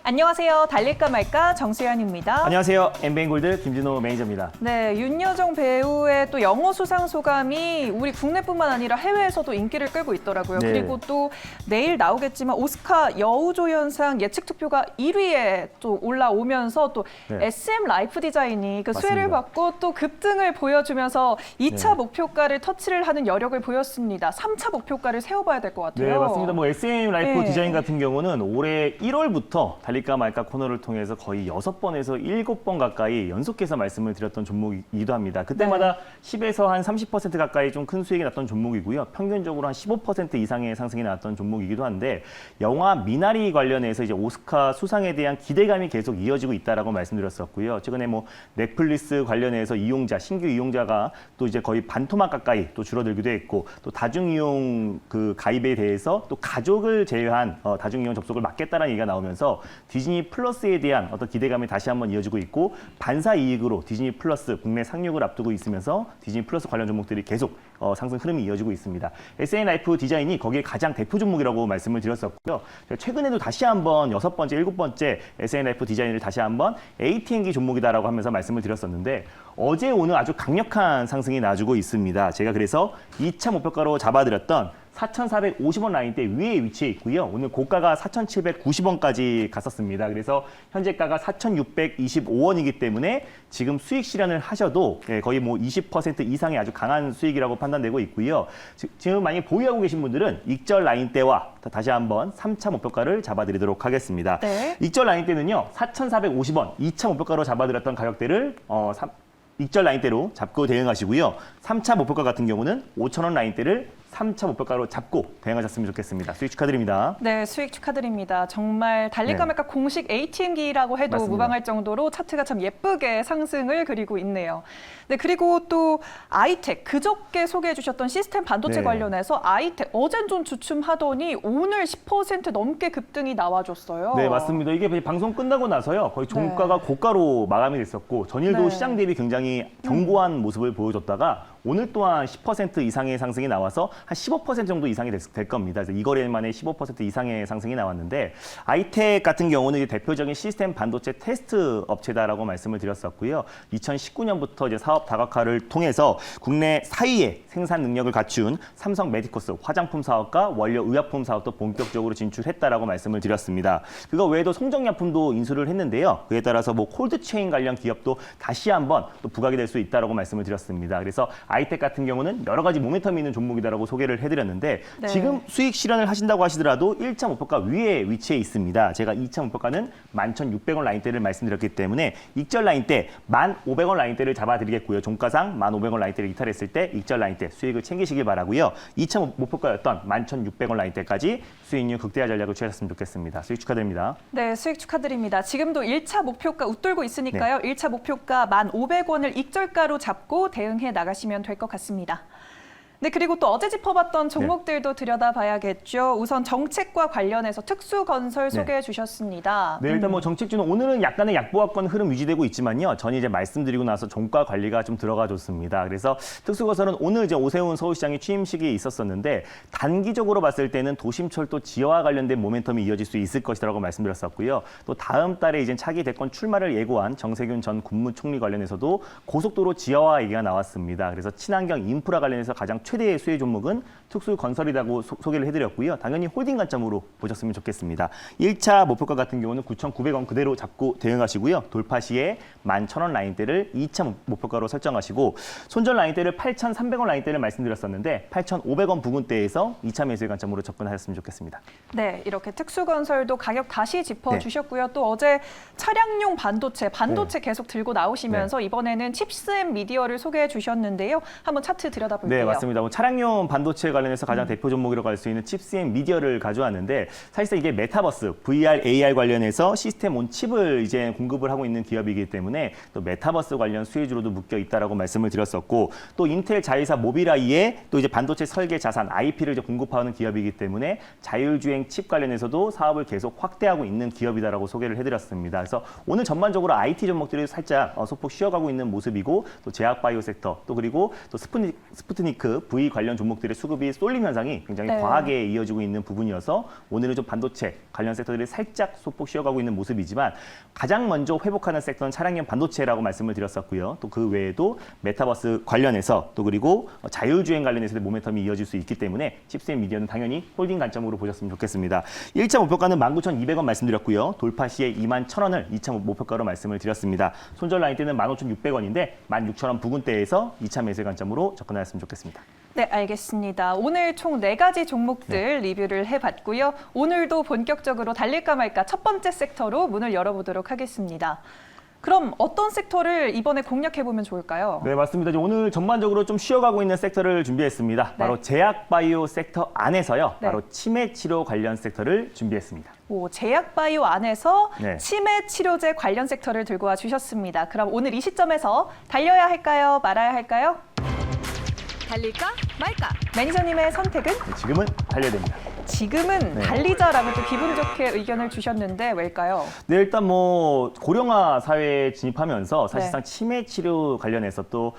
안녕하세요. 달릴까 말까 정수연입니다. 안녕하세요. 엠베인골드 김진호 매니저입니다. 네, 윤여정 배우의 또 영어 수상 소감이 우리 국내뿐만 아니라 해외에서도 인기를 끌고 있더라고요. 네. 그리고 또 내일 나오겠지만 오스카 여우조연상 예측 투표가 1위에 또 올라오면서 또 네. SM 라이프 디자인이 그 수혜를 맞습니다. 받고 또 급등을 보여주면서 2차 네. 목표가를 터치를 하는 여력을 보였습니다. 3차 목표가를 세워봐야 될 것 같아요. 네, 맞습니다. 뭐 SM 라이프 네. 디자인 같은 경우는 올해 1월부터 달릴까 말까 코너를 통해서 거의 6번에서 7번 가까이 연속해서 말씀을 드렸던 종목이기도 합니다. 그때마다 10에서 한 30% 가까이 좀 큰 수익이 났던 종목이고요. 평균적으로 한 15% 이상의 상승이 나왔던 종목이기도 한데 영화 미나리 관련해서 이제 오스카 수상에 대한 기대감이 계속 이어지고 있다라고 말씀드렸었고요. 최근에 뭐 넷플릭스 관련해서 이용자, 신규 이용자가 또 이제 거의 반토막 가까이 또 줄어들기도 했고 또 다중이용 그 가입에 대해서 또 가족을 제외한 다중이용 접속을 막겠다는 얘기가 나오면서 디즈니 플러스에 대한 어떤 기대감이 다시 한번 이어지고 있고 반사 이익으로 디즈니 플러스 국내 상륙을 앞두고 있으면서 디즈니 플러스 관련 종목들이 계속 상승 흐름이 이어지고 있습니다. SM 라이프 디자인이 거기에 가장 대표 종목이라고 말씀을 드렸었고요. 최근에도 다시 한번 6번째, 7번째 SM 라이프 디자인을 다시 한번 ATM기 종목이다라고 하면서 말씀을 드렸었는데 어제 오늘 아주 강력한 상승이 나주고 있습니다. 제가 그래서 2차 목표가로 잡아드렸던 4,450원 라인대 위에 위치해 있고요. 오늘 고가가 4,790원까지 갔었습니다. 그래서 현재가가 4,625원이기 때문에 지금 수익 실현을 하셔도 거의 뭐 20% 이상의 아주 강한 수익이라고 판단되고 있고요. 지금 만약에 보유하고 계신 분들은 익절 라인대와 다시 한번 3차 목표가를 잡아드리도록 하겠습니다. 네. 익절 라인대는요. 4,450원 2차 목표가로 잡아드렸던 가격대를 익절 라인대로 잡고 대응하시고요. 3차 목표가 같은 경우는 5,000원 라인대를 3차 목표가로 잡고 대응하셨으면 좋겠습니다. 수익 축하드립니다. 네, 수익 축하드립니다. 정말 달릴까 말까 공식 ATM기라고 해도 맞습니다. 무방할 정도로 차트가 참 예쁘게 상승을 그리고 있네요. 네, 그리고 또 아이텍, 그저께 소개해 주셨던 시스템 반도체 네. 관련해서 아이텍, 어젠 좀 주춤하더니 오늘 10% 넘게 급등이 나와줬어요. 네, 맞습니다. 이게 방송 끝나고 나서요. 거의 종가가 고가로 마감이 됐었고 전일도 네. 시장 대비 굉장히 견고한 모습을 보여줬다가 오늘 또한 10% 이상의 상승이 나와서 한 15% 정도 이상이 될 겁니다. 그래서 이 거래일 만에 15% 이상의 상승이 나왔는데 아이텍 같은 경우는 이제 대표적인 시스템 반도체 테스트 업체다라고 말씀을 드렸었고요. 2019년부터 이제 사업 다각화를 통해서 국내 4위의 생산 능력을 갖춘 삼성 메디코스 화장품 사업과 원료 의약품 사업도 본격적으로 진출했다라고 말씀을 드렸습니다. 그거 외에도 송정약품도 인수를 했는데요. 그에 따라서 뭐 콜드체인 관련 기업도 다시 한번 또 부각이 될 수 있다라고 말씀을 드렸습니다. 그래서 아이텍 같은 경우는 여러 가지 모멘텀이 있는 종목이다라고 소개를 해드렸는데 네. 지금 수익 실현을 하신다고 하시더라도 1차 목표가 위에 위치해 있습니다. 제가 2차 목표가는 11,600원 라인대를 말씀드렸기 때문에 익절 라인대 1,500원 라인대를 잡아드리겠고요. 종가상 1,500원 라인대를 이탈했을 때 익절 라인대 수익을 챙기시길 바라고요. 2차 목표가였던 11,600원 라인대까지 수익률 극대화 전략을 취하셨으면 좋겠습니다. 수익 축하드립니다. 네, 수익 축하드립니다. 지금도 1차 목표가 웃돌고 있으니까요. 1차 목표가 1,500원을 익절가로 잡고 대응해 나가시면 될 것 같습니다. 네, 그리고 또 어제 짚어봤던 종목들도 들여다봐야겠죠. 우선 정책과 관련해서 특수건설 소개해 주셨습니다. 네, 일단 뭐 정책주는 오늘은 약간의 약보합권 흐름 유지되고 있지만요. 전이 이제 말씀드리고 나서 종가 관리가 좀 들어가줬습니다. 그래서 특수건설은 오늘 이제 오세훈 서울시장의 취임식이 있었었는데 단기적으로 봤을 때는 도심철도 지하와 관련된 모멘텀이 이어질 수 있을 것이라고 말씀드렸었고요. 또 다음 달에 이제 차기 대권 출마를 예고한 정세균 전 국무총리 관련해서도 고속도로 지하화 얘기가 나왔습니다. 그래서 친환경 인프라 관련해서 가장 최대의 수혜 종목은 특수건설이라고 소개를 해드렸고요. 당연히 홀딩 관점으로 보셨으면 좋겠습니다. 1차 목표가 같은 경우는 9,900원 그대로 잡고 대응하시고요. 돌파 시에 11,000원 라인대를 2차 목표가로 설정하시고 손절 라인대를 8,300원 라인대를 말씀드렸었는데 8,500원 부근대에서 2차 매수의 관점으로 접근하셨으면 좋겠습니다. 네, 이렇게 특수건설도 가격 다시 짚어주셨고요. 또 어제 차량용 반도체 계속 들고 나오시면서 이번에는 칩스앤 미디어를 소개해 주셨는데요. 한번 차트 들여다볼게요. 네, 맞습니다. 뭐 차량용 반도체 관련해서 가장 대표 종목이라고 할 수 있는 칩스앤 미디어를 가져왔는데 사실상 이게 메타버스, VR, AR 관련해서 시스템 온 칩을 이제 공급을 하고 있는 기업이기 때문에 또 메타버스 관련 수혜주로도 묶여 있다라고 말씀을 드렸었고 또 인텔 자회사 모빌아이에 또 이제 반도체 설계 자산 IP를 이제 공급하는 기업이기 때문에 자율주행 칩 관련해서도 사업을 계속 확대하고 있는 기업이다라고 소개를 해드렸습니다. 그래서 오늘 전반적으로 IT 종목들이 살짝 소폭 쉬어가고 있는 모습이고 또 제약바이오 섹터 또 그리고 또 스푸트니크 V 관련 종목들의 수급이 쏠림 현상이 굉장히 네. 과하게 이어지고 있는 부분이어서 오늘은 좀 반도체 관련 섹터들이 살짝 소폭 쉬어가고 있는 모습이지만 가장 먼저 회복하는 섹터는 차량용 반도체라고 말씀을 드렸었고요. 또 그 외에도 메타버스 관련해서 또 그리고 자율주행 관련해서도 모멘텀이 이어질 수 있기 때문에 칩셋 미디어는 당연히 홀딩 관점으로 보셨으면 좋겠습니다. 1차 목표가는 19,200원 말씀드렸고요. 돌파 시에 21,000원을 2차 목표가로 말씀을 드렸습니다. 손절 라인 때는 15,600원인데 16,000원 부근대에서 2차 매수 관점으로 접근하셨으면 좋겠습니다. 네, 알겠습니다. 오늘 총 4가지 종목들 리뷰를 해봤고요. 오늘도 본격적으로 달릴까 말까 첫 번째 섹터로 문을 열어보도록 하겠습니다. 그럼 어떤 섹터를 이번에 공략해보면 좋을까요? 네, 맞습니다. 오늘 전반적으로 좀 쉬어가고 있는 섹터를 준비했습니다. 바로 네. 제약바이오 섹터 안에서요. 네. 바로 치매 치료 관련 섹터를 준비했습니다. 제약바이오 안에서 네. 치매 치료제 관련 섹터를 들고 와 주셨습니다. 그럼 오늘 이 시점에서 달려야 할까요? 말아야 할까요? 달릴까 말까? 매니저님의 선택은? 네, 지금은 달려야 됩니다. 지금은 네. 달리자라고 또 기분 좋게 의견을 주셨는데 왜일까요? 네, 일단 뭐 고령화 사회에 진입하면서 사실상 네. 치매 치료 관련해서 또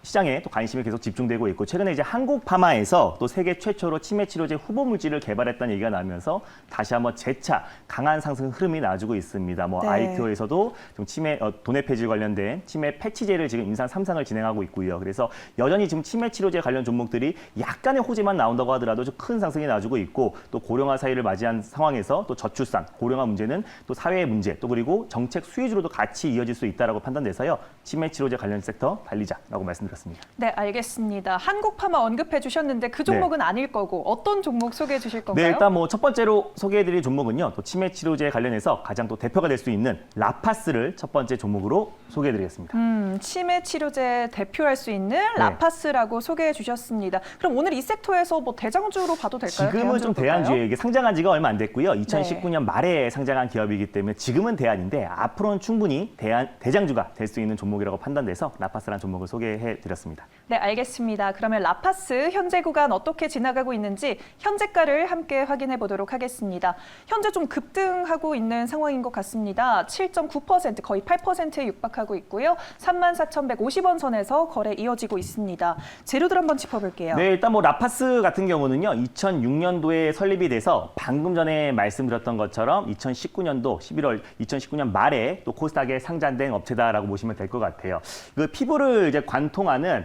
시장에 또 관심이 계속 집중되고 있고 최근에 이제 한국 파마에서 또 세계 최초로 치매 치료제 후보 물질을 개발했다는 얘기가 나면서 다시 한번 재차 강한 상승 흐름이 나와주고 있습니다. 뭐 네. 아이큐어에서도 좀 치매 도내 폐질 관련된 치매 패치제를 지금 임상 3상을 진행하고 있고요. 그래서 여전히 지금 치매 치료제 관련 종목들이 약간의 호재만 나온다고 하더라도 좀 큰 상승이 나와주고 있고 또 고령화 사회를 맞이한 상황에서 또 저출산, 고령화 문제는 또 사회의 문제 또 그리고 정책 수혜주로도 같이 이어질 수 있다라고 판단돼서요. 치매 치료제 관련 섹터 달리자라고 말씀드렸습니다. 네, 알겠습니다. 한국파마 언급해 주셨는데 그 종목은 아닐 거고 어떤 종목 소개해 주실 건가요? 네, 일단 뭐 첫 번째로 소개해드릴 종목은요. 또 치매 치료제 관련해서 가장 또 대표가 될 수 있는 라파스를 첫 번째 종목으로 소개해드리겠습니다. 치매 치료제 대표할 수 있는 네. 라파스라고 소개해 주셨습니다. 그럼 오늘 이 섹터에서 뭐 대장주로 봐도 될까요? 지금은 좀 볼까요? 대안주예요. 이게 상장한 지가 얼마 안 됐고요. 2019년 말에 상장한 기업이기 때문에 지금은 대안인데 앞으로는 충분히 대장주가 될 수 있는 종목이라고 판단돼서 라파스라는 종목을 소개해드렸습니다. 네, 알겠습니다. 그러면 라파스 현재 구간 어떻게 지나가고 있는지 현재가를 함께 확인해 보도록 하겠습니다. 현재 좀 급등하고 있는 상황인 것 같습니다. 7.9% 거의 8%에 육박하고 있고요. 34,150원 선에서 거래 이어지고 있습니다. 재료들 한번 짚어볼게요. 네, 일단 뭐 라파스 같은 경우는요. 2006년도에 설립이 돼서 방금 전에 말씀드렸던 것처럼 2019년도 11월 2019년 말에 또 코스닥에 상장된 업체다라고 보시면 될 것 같아요. 그 피부를 이제 관통하는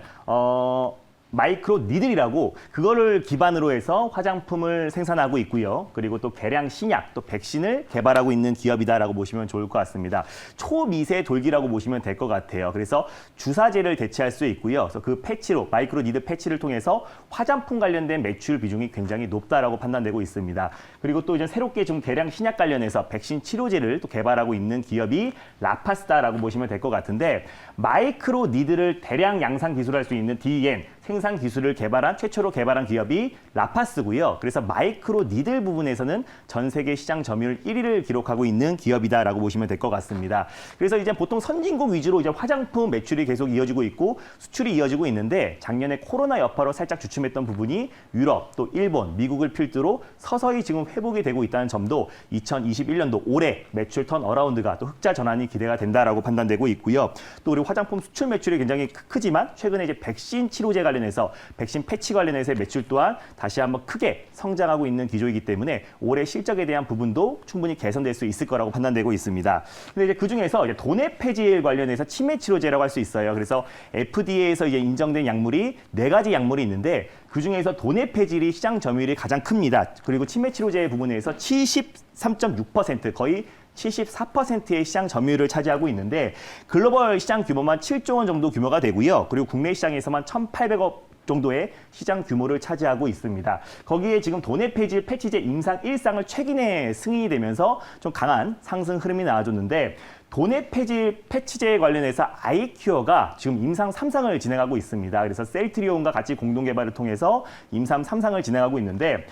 마이크로 니들이라고 그거를 기반으로 해서 화장품을 생산하고 있고요. 그리고 또 개량 신약, 또 백신을 개발하고 있는 기업이다라고 보시면 좋을 것 같습니다. 초미세 돌기라고 보시면 될 것 같아요. 그래서 주사제를 대체할 수 있고요. 그래서 그 패치로 마이크로 니드 패치를 통해서 화장품 관련된 매출 비중이 굉장히 높다라고 판단되고 있습니다. 그리고 또 이제 새롭게 지금 개량 신약 관련해서 백신 치료제를 또 개발하고 있는 기업이 라파스다라고 보시면 될 것 같은데 마이크로 니드를 대량 양산 기술할 수 있는 DN 생산 기술을 최초로 개발한 기업이 라파스고요. 그래서 마이크로 니들 부분에서는 전 세계 시장 점유율 1위를 기록하고 있는 기업이다라고 보시면 될 것 같습니다. 그래서 이제 보통 선진국 위주로 이제 화장품 매출이 계속 이어지고 있고 수출이 이어지고 있는데 작년에 코로나 여파로 살짝 주춤했던 부분이 유럽, 또 일본, 미국을 필두로 서서히 지금 회복이 되고 있다는 점도 2021년도 올해 매출 턴 어라운드가 또 흑자 전환이 기대가 된다라고 판단되고 있고요. 또 우리 화장품 수출 매출이 굉장히 크지만 최근에 이제 백신 치료제 관련해서 백신 패치 관련해서의 매출 또한 다시 한번 크게 성장하고 있는 기조이기 때문에 올해 실적에 대한 부분도 충분히 개선될 수 있을 거라고 판단되고 있습니다. 근데 이제 그 중에서 이제 도내 폐질 관련해서 치매 치료제라고 할 수 있어요. 그래서 FDA에서 이제 인정된 약물이 4가지 약물이 있는데 그 중에서 도내 폐질이 시장 점유율이 가장 큽니다. 그리고 치매 치료제 부분에서 73.6% 거의 74%의 시장 점유율을 차지하고 있는데 글로벌 시장 규모만 7조 원 정도 규모가 되고요. 그리고 국내 시장에서만 1,800억 정도의 시장 규모를 차지하고 있습니다. 거기에 지금 도내 폐질 패치제 임상 1상을 최근에 승인이 되면서 좀 강한 상승 흐름이 나와줬는데 도내 폐질 패치제에 관련해서 아이큐어가 지금 임상 3상을 진행하고 있습니다. 그래서 셀트리온과 같이 공동 개발을 통해서 임상 3상을 진행하고 있는데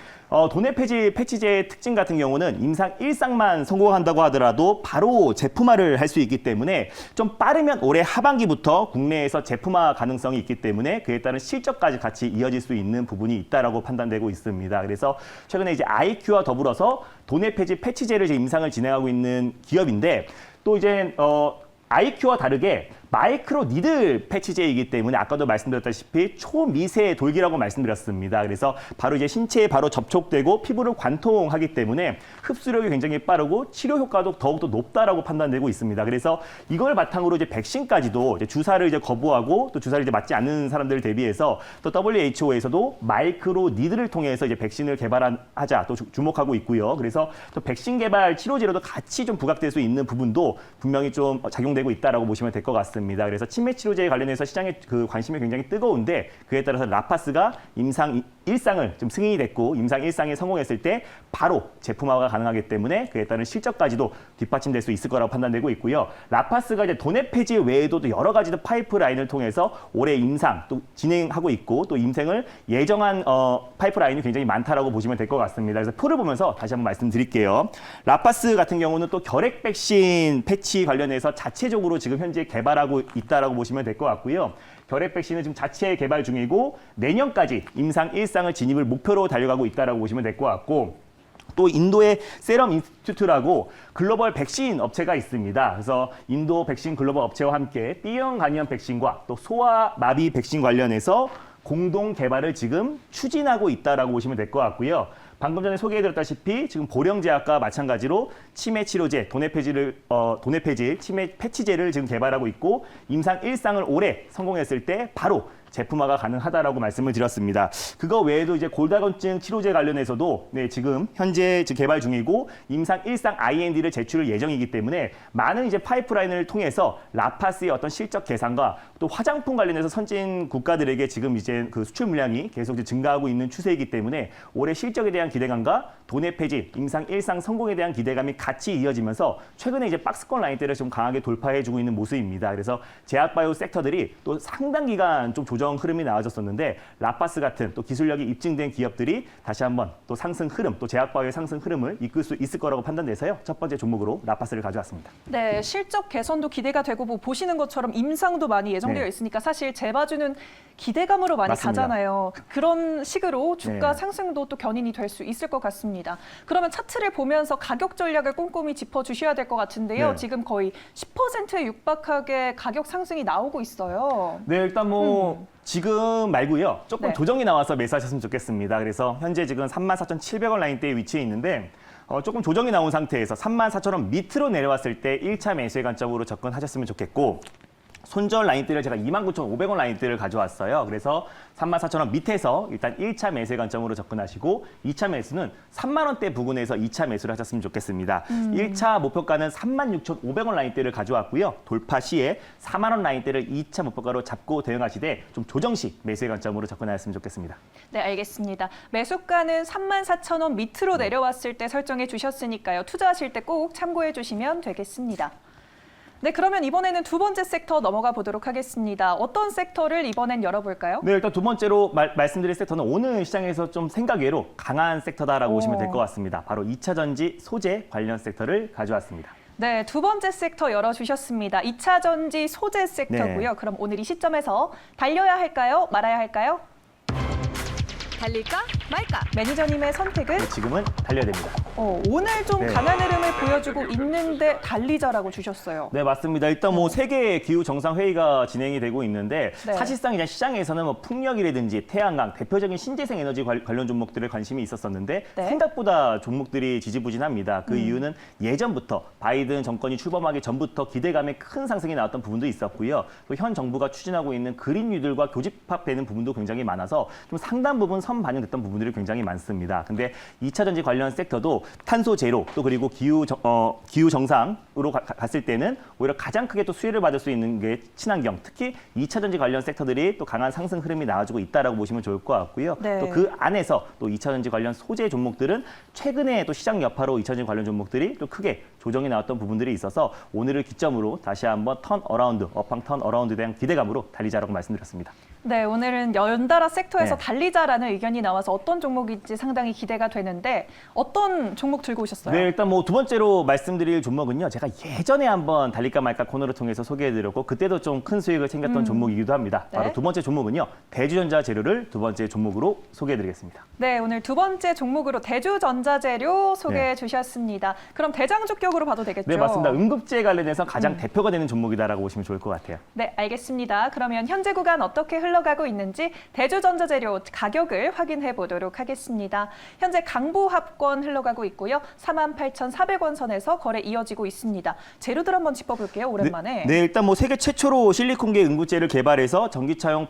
도내 폐질 패치제의 특징 같은 경우는 임상 1상만 성공한다고 하더라도 바로 제품화를 할 수 있기 때문에 좀 빠르면 올해 하반기부터 국내에서 제품화 가능성이 있기 때문에 그에 따른 실적까지 같이 이어질 수 있는 부분이 있다라고 판단되고 있습니다. 그래서 최근에 이제 아이큐와 더불어서 도내 폐질 패치제를 임상을 진행하고 있는 기업인데 또 이제 아이큐와 다르게 마이크로 니들 패치제이기 때문에 아까도 말씀드렸다시피 초미세 돌기라고 말씀드렸습니다. 그래서 바로 이제 신체에 바로 접촉되고 피부를 관통하기 때문에 흡수력이 굉장히 빠르고 치료 효과도 더욱더 높다라고 판단되고 있습니다. 그래서 이걸 바탕으로 이제 백신까지도 이제 주사를 이제 거부하고 또 주사를 이제 맞지 않는 사람들을 대비해서 또 WHO에서도 마이크로 니들을 통해서 이제 백신을 개발하자 또 주목하고 있고요. 그래서 또 백신 개발 치료제로도 같이 좀 부각될 수 있는 부분도 분명히 좀 작용되고 있다라고 보시면 될 것 같습니다. 그래서 치매 치료제에 관련해서 시장에 그 관심이 굉장히 뜨거운데 그에 따라서 라파스가 임상 1상을 좀 승인이 됐고 임상 1상에 성공했을 때 바로 제품화가 가능하기 때문에 그에 따른 실적까지도 뒷받침될 수 있을 거라고 판단되고 있고요. 라파스가 이제 도내 폐지 외에도 또 여러 가지 파이프라인을 통해서 올해 임상 또 진행하고 있고 또 임상을 예정한 파이프라인이 굉장히 많다라고 보시면 될 것 같습니다. 그래서 표를 보면서 다시 한번 말씀드릴게요. 라파스 같은 경우는 또 결핵 백신 패치 관련해서 자체적으로 지금 현재 개발하고 있다라고 보시면 될 것 같고요. 결핵 백신은 지금 자체 개발 중이고 내년까지 임상 1상을 진입을 목표로 달려가고 있다라고 보시면 될 것 같고 또 인도의 세럼 인스티튜트라고 글로벌 백신 업체가 있습니다. 그래서 인도 백신 글로벌 업체와 함께 B형 간염 백신과 또 소아 마비 백신 관련해서 공동 개발을 지금 추진하고 있다라고 보시면 될 것 같고요. 방금 전에 소개해드렸다시피 지금 보령제약과 마찬가지로 치매 치료제, 도내 폐질, 치매 패치제를 지금 개발하고 있고 임상 1상을 올해 성공했을 때 바로 제품화가 가능하다라고 말씀을 드렸습니다. 그거 외에도 이제 골다공증 치료제 관련해서도 지금 현재 개발 중이고 임상 1상 IND를 제출 예정이기 때문에 많은 이제 파이프라인을 통해서 라파스의 어떤 실적 개선과 또 화장품 관련해서 선진 국가들에게 지금 이제 그 수출 물량이 계속 이제 증가하고 있는 추세이기 때문에 올해 실적에 대한 기대감과 도내 폐지, 임상 1상 성공에 대한 기대감이 같이 이어지면서 최근에 이제 박스권 라인대를 좀 강하게 돌파해주고 있는 모습입니다. 그래서 제약바이오 섹터들이 또 상당 기간 좀 조정 흐름이 나와졌었는데 라파스 같은 또 기술력이 입증된 기업들이 다시 한번 또 상승 흐름, 또 제약바이오의 상승 흐름을 이끌 수 있을 거라고 판단돼서요. 첫 번째 종목으로 라파스를 가져왔습니다. 네, 실적 개선도 기대가 되고 뭐 보시는 것처럼 임상도 많이 예정되어 있으니까 사실 재봐주는 기대감으로 많이 맞습니다. 가잖아요. 그런 식으로 주가 네. 상승도 또 견인이 될 수 있을 것 같습니다. 그러면 차트를 보면서 가격 전략을 꼼꼼히 짚어주셔야 될 것 같은데요. 네. 지금 거의 10%에 육박하게 가격 상승이 나오고 있어요. 네, 일단 뭐 지금 말고요. 조금 네. 조정이 나와서 매수하셨으면 좋겠습니다. 그래서 현재 지금 34,700원 라인대에 위치해 있는데 조금 조정이 나온 상태에서 34,000원 밑으로 내려왔을 때 1차 매수의 관점으로 접근하셨으면 좋겠고 손절 라인대를 제가 29,500원 라인대를 가져왔어요. 그래서 34,000원 밑에서 일단 1차 매수의 관점으로 접근하시고 2차 매수는 3만 원대 부근에서 2차 매수를 하셨으면 좋겠습니다. 1차 목표가는 36,500원 라인대를 가져왔고요. 돌파 시에 4만 원 라인대를 2차 목표가로 잡고 대응하시되 좀 조정 시 매수의 관점으로 접근하셨으면 좋겠습니다. 네, 알겠습니다. 매수가는 34,000원 밑으로 내려왔을 때 설정해 주셨으니까요. 투자하실 때 꼭 참고해 주시면 되겠습니다. 네, 그러면 이번에는 두 번째 섹터 넘어가 보도록 하겠습니다. 어떤 섹터를 이번엔 열어볼까요? 네, 일단 두 번째로 말씀드릴 섹터는 오늘 시장에서 좀 생각외로 강한 섹터다라고 보시면 될 것 같습니다. 바로 2차 전지 소재 관련 섹터를 가져왔습니다. 네, 두 번째 섹터 열어주셨습니다. 2차 전지 소재 섹터고요. 네. 그럼 오늘 이 시점에서 달려야 할까요? 말아야 할까요? 달릴까 말까? 매니저님의 선택은? 네, 지금은 달려야 됩니다. 오늘 좀 네. 강한 흐름을 보여주고 있는데 달리자라고 주셨어요. 네, 맞습니다. 일단 뭐 세계 기후 정상 회의가 진행이 되고 있는데 네. 사실상 이제 시장에서는 뭐 풍력이라든지 태양광 대표적인 신재생 에너지 관련 종목들에 관심이 있었었는데 네. 생각보다 종목들이 지지부진합니다. 그 이유는 예전부터 바이든 정권이 출범하기 전부터 기대감에 큰 상승이 나왔던 부분도 있었고요. 또 현 정부가 추진하고 있는 그린 뉴딜과 교집합되는 부분도 굉장히 많아서 좀 상당 부분 선반영됐던 부분들이 굉장히 많습니다. 근데 2차 전지 관련 섹터도 탄소 제로 또 그리고 기후 정상으로 갔을 때는 오히려 가장 크게 또 수혜를 받을 수 있는 게 친환경, 특히 2차 전지 관련 섹터들이 또 강한 상승 흐름이 나와주고 있다라고 보시면 좋을 것 같고요. 네. 또 그 안에서 또 2차 전지 관련 소재 종목들은 최근에 또 시장 여파로 2차 전지 관련 종목들이 또 크게 조정이 나왔던 부분들이 있어서 오늘을 기점으로 다시 한번 턴 어라운드, 업황 턴 어라운드에 대한 기대감으로 달리자라고 말씀드렸습니다. 네, 오늘은 연달아 섹터에서 네. 달리자라는 의견이 나와서 어떤 종목인지 상당히 기대가 되는데 어떤 종목 들고 오셨어요? 네, 일단 뭐 두 번째로 말씀드릴 종목은요. 제가 예전에 한번 달릴까 말까 코너를 통해서 소개해드렸고 그때도 좀 큰 수익을 챙겼던 종목이기도 합니다. 바로 네. 두 번째 종목은요. 대주전자재료를 두 번째 종목으로 소개해드리겠습니다. 네, 오늘 두 번째 종목으로 대주전자재료 소개해 주셨습니다. 그럼 대장주격으로 봐도 되겠죠? 네, 맞습니다. 응급제 관련해서 가장 대표가 되는 종목이다라고 보시면 좋을 것 같아요. 네, 알겠습니다. 그러면 현재 구간 어떻게 흘러가고 있는지 대주전자재료 가격을 확인해 보도록 하겠습니다. 현재 강보합권 흘러가고 있고요. 48,400원 선에서 거래 이어지고 있습니다. 재료들 한번 짚어볼게요. 오랜만에. 네, 일단 뭐 세계 최초로 실리콘계 응급제를 개발해서 전기차용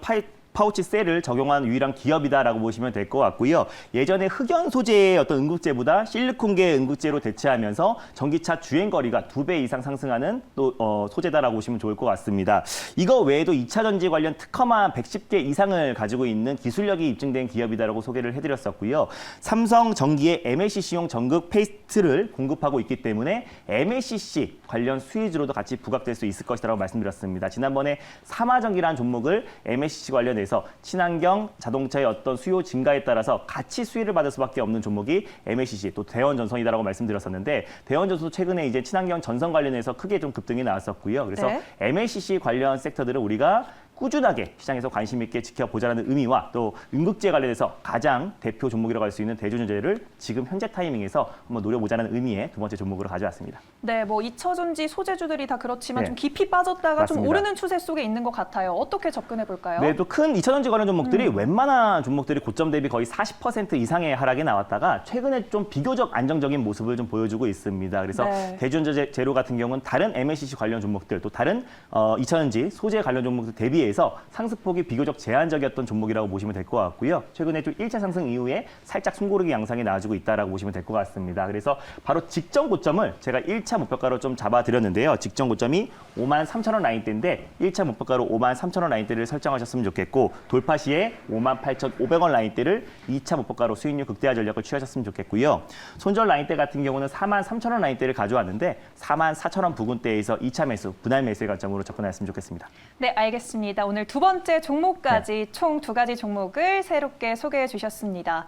파우치 셀을 적용한 유일한 기업이다라고 보시면 될 것 같고요. 예전에 흑연 소재의 어떤 응급제보다 실리콘계 응급제로 대체하면서 전기차 주행 거리가 2배 이상 상승하는 또 소재다라고 보시면 좋을 것 같습니다. 이거 외에도 2차 전지 관련 특허만 110개 이상을 가지고 있는 기술력이 입증된 기업이다라고 소개를 해드렸었고요. 삼성 전기의 MLCC용 전극 페이스트를 공급하고 있기 때문에 MLCC 관련 수혜주로도 같이 부각될 수 있을 것이라고 말씀드렸습니다. 지난번에 삼화전기라는 종목을 MLCC 관련해서 친환경 자동차의 어떤 수요 증가에 따라서 같이 수혜를 받을 수밖에 없는 종목이 MLCC 또 대원전선이다라고 말씀드렸었는데 대원전선도 최근에 이제 친환경 전선 관련해서 크게 좀 급등이 나왔었고요. 그래서 네. MLCC 관련 섹터들을 우리가 꾸준하게 시장에서 관심 있게 지켜보자는 의미와 또 응급제 관련해서 가장 대표 종목이라고 할 수 있는 대주전자를 지금 현재 타이밍에서 한번 노려보자는 의미의 두 번째 종목으로 가져왔습니다. 네, 뭐 2차 전지 소재주들이 다 그렇지만 네. 좀 깊이 빠졌다가 좀 맞습니다. 오르는 추세 속에 있는 것 같아요. 어떻게 접근해 볼까요? 네, 또 큰 2차전지 관련 종목들이 웬만한 종목들이 고점 대비 거의 40% 이상의 하락이 나왔다가 최근에 좀 비교적 안정적인 모습을 좀 보여주고 있습니다. 그래서 네. 대주전자 재료 같은 경우는 다른 MLCC 관련 종목들 또 다른 2차전지 소재 관련 종목들 대비해서 상승폭이 비교적 제한적이었던 종목이라고 보시면 될 것 같고요. 최근에 좀 1차 상승 이후에 살짝 숨고르기 양상이 나와주고 있다라고 보시면 될 것 같습니다. 그래서 바로 직전 고점을 제가 1차 목표가로 좀 잡아드렸는데요. 직전 고점이 53,000원 라인대인데 1차 목표가로 53,000원 라인대를 설정하셨으면 좋겠고 돌파 시에 58,500원 라인대를 2차 목표가로 수익률 극대화 전략을 취하셨으면 좋겠고요. 손절 라인대 같은 경우는 43,000원 라인대를 가져왔는데 44,000원 부근대에서 2차 매수, 분할 매수의 관점으로 접근하셨으면 좋겠습니다. 네, 알겠습니다. 오늘 두 번째 종목까지 총 두 가지 종목을 새롭게 소개해 주셨습니다.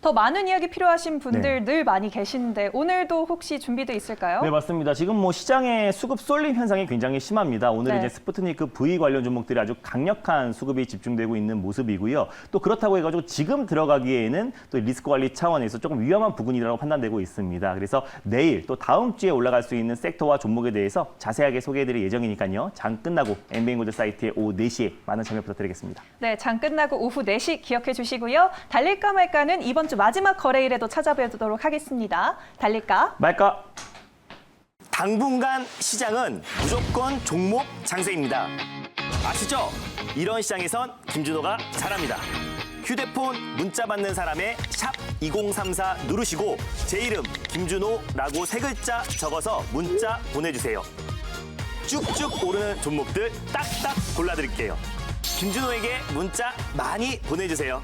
더 많은 이야기 필요하신 분들 늘 많이 계신데 오늘도 혹시 준비돼 있을까요? 네, 맞습니다. 지금 뭐 시장의 수급 쏠림 현상이 굉장히 심합니다. 오늘 네. 이제 스푸트니크 V 관련 종목들이 아주 강력한 수급이 집중되고 있는 모습이고요. 또 그렇다고 해가지고 지금 들어가기에는 또 리스크 관리 차원에서 조금 위험한 부분이라고 판단되고 있습니다. 그래서 내일 또 다음 주에 올라갈 수 있는 섹터와 종목에 대해서 자세하게 소개해드릴 예정이니까요. 장 끝나고 엠비앵골드 사이트에 오후 4시에 많은 참여 부탁드리겠습니다. 네, 장 끝나고 오후 4시 기억해 주시고요. 달릴까 말까는 이번 주 마지막 거래일에도 찾아뵈도록 하겠습니다. 달릴까? 말까? 당분간 시장은 무조건 종목 장세입니다. 아시죠? 이런 시장에선 김준호가 잘합니다. 휴대폰 문자 받는 사람의 샵 2034 누르시고 제 이름 김준호라고 세 글자 적어서 문자 보내주세요. 쭉쭉 오르는 종목들 딱딱 골라드릴게요. 김준호에게 문자 많이 보내주세요.